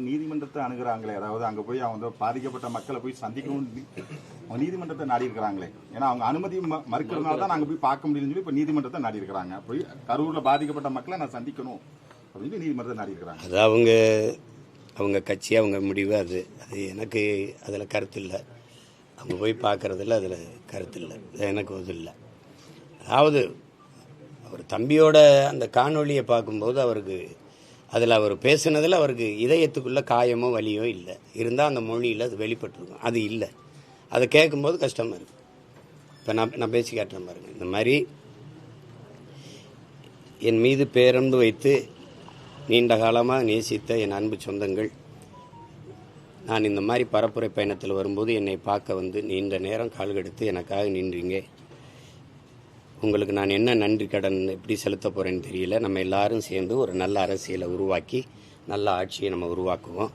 நீதிமன்றத்தை அணுகிறாங்களே, அதாவது அங்க போய் அவங்க பாதிக்கப்பட்ட மக்களை போய் சந்திக்கணும் நீதிமன்றத்தை நாடி இருக்கிறாங்களே. ஏன்னா அவங்க அனுமதி மறுக்கிறதுனால தான் நாங்க போய் பார்க்க முடியும்னு சொல்லி இப்ப நீதிமன்றத்தை நாடி இருக்கிறாங்க. போய் கரூர்ல பாதிக்கப்பட்ட மக்களை நான் சந்திக்கணும் அப்படின்னு நீதிமன்றத்தை நாடி இருக்கிறாங்க. அது அவங்க கட்சி, அவங்க முடிவு. அது எனக்கு அதில் கருத்து இல்லை. அவங்க போய் பார்க்குறதுல அதில் கருத்து இல்லை, எனக்கு இது இல்லை. அதாவது அவர் தம்பியோட அந்த காணொலியை பார்க்கும்போது அவருக்கு அதில் அவர் பேசுனதில் அவருக்கு இதயத்துக்குள்ளே காயமோ வலியோ இல்லை. இருந்தால் அந்த மொழியில் அது வெளிப்பட்டுருக்கும். அது இல்லை. அதை கேட்கும்போது கஷ்டமாக இருக்குது. இப்போ நான் பேசி கேட்டேன் பாருங்க. இந்த மாதிரி என் மீது பேரன்பு வைத்து நீண்ட காலமாக நேசித்த என் அன்பு சொந்தங்கள், நான் இந்த மாதிரி பரப்புரை பயணத்தில் வரும்போது என்னை பார்க்க வந்து நீண்ட நேரம் கால் கெடுத்து எனக்காக நின்றீங்க. உங்களுக்கு நான் என்ன நன்றி கடன் எப்படி செலுத்த போகிறேன்னு தெரியல. நம்ம எல்லாரும் சேர்ந்து ஒரு நல்ல அரசியலை உருவாக்கி நல்ல ஆட்சியை நம்ம உருவாக்குவோம்.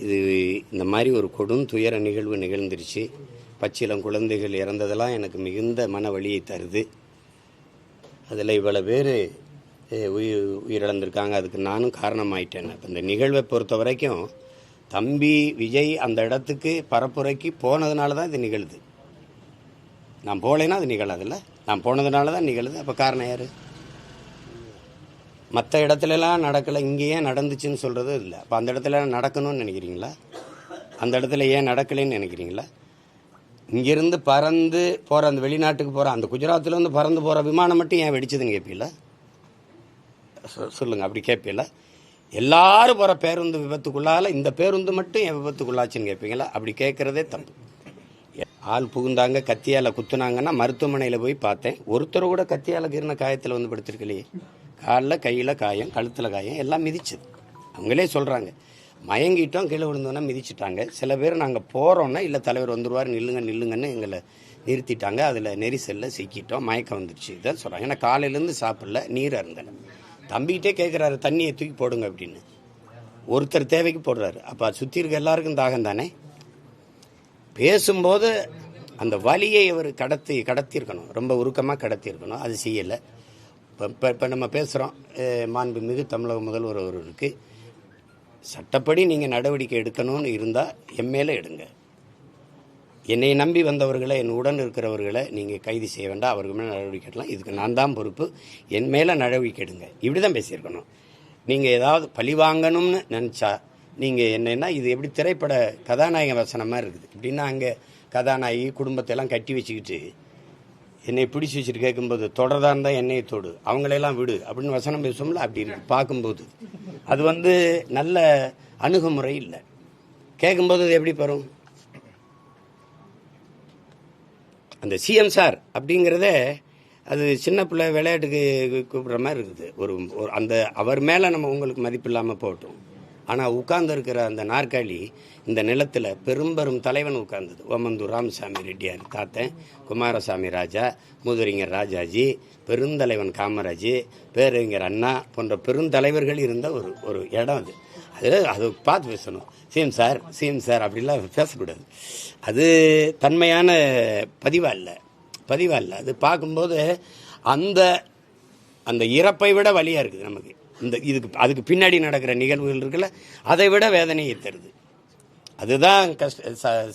இது இந்த மாதிரி ஒரு கொடும் துயர நிகழ்வு நிகழ்ந்துருச்சு. பச்சிலம் குழந்தைகள் இறந்ததெல்லாம் எனக்கு மிகுந்த மன வலியை தருது. அதில் இவ்வளோ பேர் உயிரிழந்திருக்காங்க. அதுக்கு நானும் காரணமாயிட்டேன். இப்போ இந்த நிகழ்வை பொறுத்த வரைக்கும் தம்பி விஜய் அந்த இடத்துக்கு பரப்புரைக்கு போனதுனால தான் இது நிகழுது. நான் போகலைன்னா அது நிகழாதுல்ல. நான் போனதுனால தான் நிகழுது. அப்போ காரணம் யார்? மற்ற இடத்துலலாம் நடக்கலை, இங்கே ஏன் நடந்துச்சுன்னு சொல்கிறது இல்லை. அப்போ அந்த இடத்துல நடக்கணும்னு நினைக்கிறீங்களா? அந்த இடத்துல ஏன் நடக்கலைன்னு நினைக்கிறீங்களா? இங்கேருந்து பறந்து போகிற அந்த வெளிநாட்டுக்கு போகிற அந்த குஜராத்தில் வந்து பறந்து போகிற விமானம் மட்டும் ஏன் வெடிச்சதுன்னு கேட்பீங்களா? சொல்லுங்கள், அப்படி கேட்பீங்களா? எல்லாரும் போகிற பேருந்து விபத்துக்குள்ளால இந்த பேருந்து மட்டும் என் விபத்துக்குள்ளாச்சுன்னு கேட்பீங்களா? அப்படி கேட்குறதே தப்பு. ஆள் புகுந்தாங்க, கத்தியால் குத்துனாங்கன்னா மருத்துவமனையில் போய் பார்த்தேன். ஒருத்தர் கூட கத்தியால் கீறின காயத்தில் வந்து படுத்திருக்கலையே. காலில் கையில் காயம், கழுத்தில் காயம், எல்லாம் மிதிச்சது. அவங்களே சொல்கிறாங்க, மயங்கிட்டோம், கீழே விழுந்தோன்னா மிதிச்சிட்டாங்க. சில பேர் நாங்கள் போகிறோன்னா இல்லை தலைவர் வந்துடுவார், நில்லுங்கன்னு எங்களை நிறுத்திட்டாங்க. அதில் நெரிசலில் சிக்கிட்டோம், மயக்கம் வந்துடுச்சு. இதான் சொல்கிறாங்க. ஏன்னா காலையிலேருந்து சாப்பிடல, நீர் அருந்தலை. தம்பிக்கிட்டே கேட்குறாரு, தண்ணியை தூக்கி போடுங்க அப்படின்னு. ஒருத்தர் தேவைக்கு போடுறாரு. அப்போ சுற்றி இருக்க எல்லாருக்கும் தாகம் தானே. பேசும்போது அந்த வலியை அவர் கடத்தியிருக்கணும், ரொம்ப உருக்கமாக கடத்தியிருக்கணும். அது செய்யலை. இப்போ நம்ம பேசுகிறோம், மாண்புமிகு தமிழக முதல்வர் அவர்களுக்கு சட்டப்படி நீங்கள் நடவடிக்கை எடுக்கணும்னு இருந்தால் என் மேலே எடுங்க. என்னை நம்பி வந்தவர்களை, என் உடன் இருக்கிறவர்களை நீங்கள் கைது செய்ய வேண்டாம், அவர்கள் மேலே நடவடிக்கை எடுக்கலாம். இதுக்கு நான் தான் பொறுப்பு, என் மேலே நடவடிக்கை எடுங்க. இப்படி தான் பேசியிருக்கணும். நீங்கள் ஏதாவது பழி வாங்கணும்னு நினச்சா நீங்கள் என்னென்னா, இது எப்படி திரைப்பட கதாநாயக வசனம் மாதிரி இருக்குது. இப்படின்னா அங்கே கதாநாயகி குடும்பத்தையெல்லாம் கட்டி வச்சுக்கிட்டு என்னை பிடிச்சி வச்சுட்டு கேட்கும்போது தொடர்தான் இருந்தால் என்னையை தொடு, அவங்களெல்லாம் விடு அப்படின்னு வசனம் பேசுவோம்ல, அப்படி இருக்கு பார்க்கும்போது. அது நல்ல அணுகுமுறை இல்லை. கேட்கும்போது அது எப்படி வரும்? அந்த சிஎம் சார் அப்படிங்கிறத அது சின்ன பிள்ளை விளையாட்டுக்கு கூப்பிட்ற மாதிரி இருக்குது. ஒரு அந்த அவர் மேலே நம்ம உங்களுக்கு மதிப்பு இல்லாமல் போட்டோம். ஆனால் உட்கார்ந்து இருக்கிற அந்த நாற்காலி இந்த நிலத்தில் பெரும்பெரும் தலைவன் உட்கார்ந்தது. ஓமந்தூர் ராமசாமி ரெட்டியார் தாத்தன், குமாரசாமி ராஜா, மூதறிஞர் ராஜாஜி, பெருந்தலைவன் காமராஜ், பேரறிஞர் அண்ணா போன்ற பெருந்தலைவர்கள் இருந்த ஒரு இடம் அது. அது பார்த்து பேசணும். சிஎம் சார் அப்படிலாம் பேசக்கூடாது. அது தன்மையான பதிவாக இல்லை. அது பார்க்கும்போது அந்த இறப்பை விட வலியாக இருக்குது நமக்கு. அதுக்கு பின்னாடி நடக்கிற நிகழ்வுகள் இருக்குல்ல, அதை விட வேதனையை தருது. அதுதான்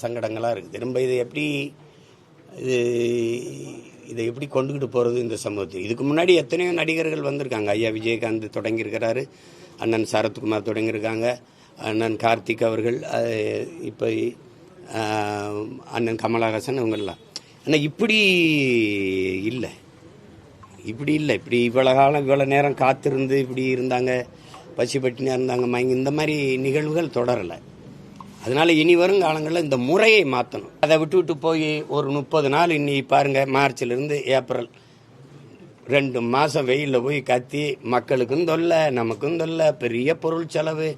சங்கடங்களாக இருக்குது. ரொம்ப இதை எப்படி கொண்டுக்கிட்டு போகிறது இந்த சமூகத்தை? இதுக்கு முன்னாடி எத்தனையோ நடிகர்கள் வந்திருக்காங்க. ஐயா விஜயகாந்த் தொடங்கியிருக்கிறாரு, அண்ணன் சரத்குமார் தொடங்கியிருக்காங்க, அண்ணன் கார்த்திக் அவர்கள், இப்போ அண்ணன் கமலஹாசன், இவங்கெல்லாம். ஆனால் இப்படி இல்லை. இப்படி இவ்வளோ காலம் இவ்வளோ நேரம் காத்திருந்து இப்படி இருந்தாங்க, பசி பட்டினியாக இருந்தாங்க, மயங்கி, இந்த மாதிரி நிகழ்வுகள் தொடரலை. அதனால் இனி வரும் காலங்களில் இந்த முறையை மாற்றணும். அதை விட்டு போய் ஒரு 30 நாள் இன்னி பாருங்கள், மார்ச்சிலிருந்து ஏப்ரல் 2 மாதம் வெயிலில் போய் கத்தி மக்களுக்கும் தொல்லை, நமக்கும் தொல்லை, பெரிய பொருள் செலவு.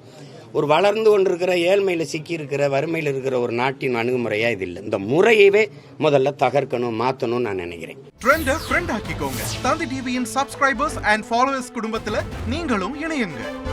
ஒரு வளர்ந்து கொண்டிருக்கிற ஏழ்மையில் சிக்கியிருக்கிற வறுமையில் இருக்கிற ஒரு நாட்டின் அணுகுமுறையா இது இல்லை. இந்த முறையவே முதல்ல தகர்க்கணும், மாற்றணும்னு நான் நினைக்கிறேன். ட்ரெண்டை ஃப்ரெண்ட் ஆக்கிக்கோங்க. தந்தி டிவியின் சப்ஸ்கிரைபர்ஸ் அண்ட் ஃபாலோவர்ஸ் குடும்பத்தில் நீங்களும் இணையுங்க.